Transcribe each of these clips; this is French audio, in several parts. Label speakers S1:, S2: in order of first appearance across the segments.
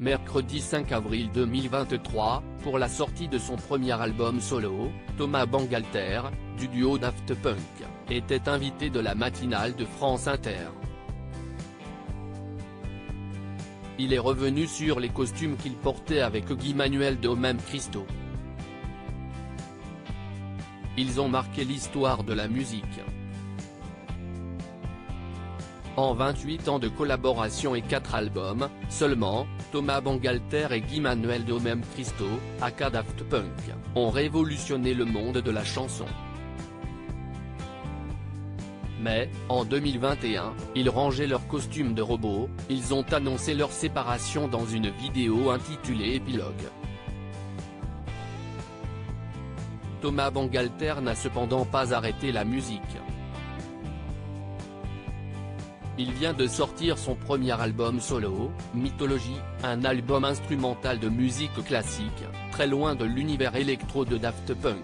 S1: Mercredi 5 avril 2023, pour la sortie de son premier album solo, Thomas Bangalter, du duo Daft Punk, était invité de la matinale de France Inter. Il est revenu sur les costumes qu'il portait avec Guy-Manuel de Même Christo. Ils ont marqué l'histoire de la musique. En 28 ans de collaboration et 4 albums, seulement, Thomas Bangalter et Guy-Manuel de Même Christo, aka Daft Punk, ont révolutionné le monde de la chanson. Mais, en 2021, ils rangeaient leurs costumes de robots, ils ont annoncé leur séparation dans une vidéo intitulée Épilogue. Thomas Bangalter n'a cependant pas arrêté la musique. Il vient de sortir son premier album solo, Mythologie, un album instrumental de musique classique, très loin de l'univers électro de Daft Punk.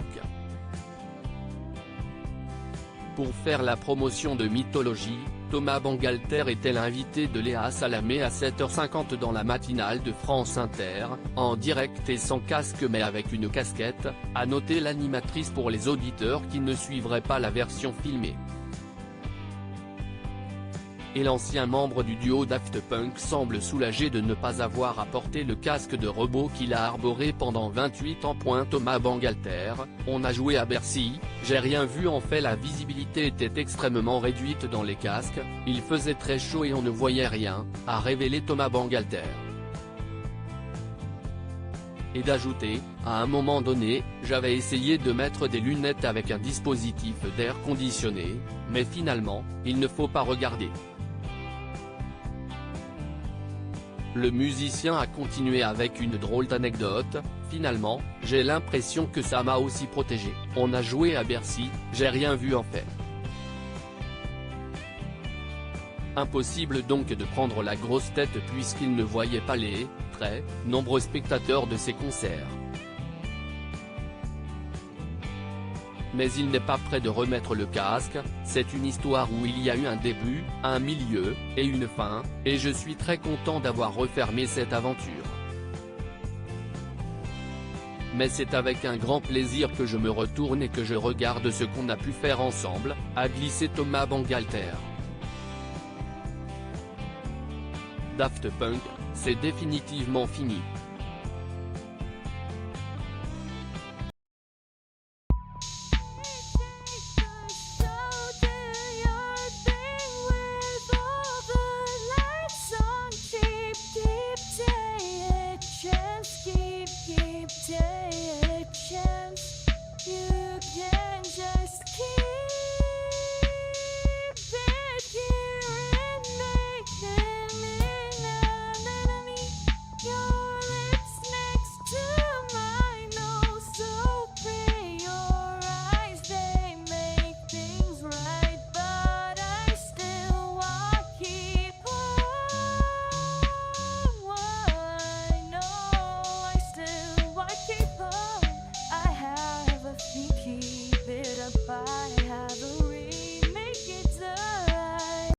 S1: Pour faire la promotion de Mythologie, Thomas Bangalter était l'invité de Léa Salamé à 7h50 dans la matinale de France Inter, en direct et sans casque mais avec une casquette, a noté l'animatrice pour les auditeurs qui ne suivraient pas la version filmée. Et l'ancien membre du duo Daft Punk semble soulagé de ne pas avoir à porter le casque de robot qu'il a arboré pendant 28 ans. Thomas Bangalter, on a joué à Bercy, j'ai rien vu. En fait, la visibilité était extrêmement réduite dans les casques, il faisait très chaud et on ne voyait rien, a révélé Thomas Bangalter. Et d'ajouter, à un moment donné, j'avais essayé de mettre des lunettes avec un dispositif d'air conditionné, mais finalement, il ne faut pas regarder. Le musicien a continué avec une drôle d'anecdote, finalement, j'ai l'impression que ça m'a aussi protégé. On a joué à Bercy, j'ai rien vu en fait. Impossible donc de prendre la grosse tête puisqu'il ne voyait pas les très nombreux spectateurs de ses concerts. Mais il n'est pas prêt de remettre le casque, c'est une histoire où il y a eu un début, un milieu, et une fin, et je suis très content d'avoir refermé cette aventure. Mais c'est avec un grand plaisir que je me retourne et que je regarde ce qu'on a pu faire ensemble, a glissé Thomas Bangalter. Daft Punk, c'est définitivement fini.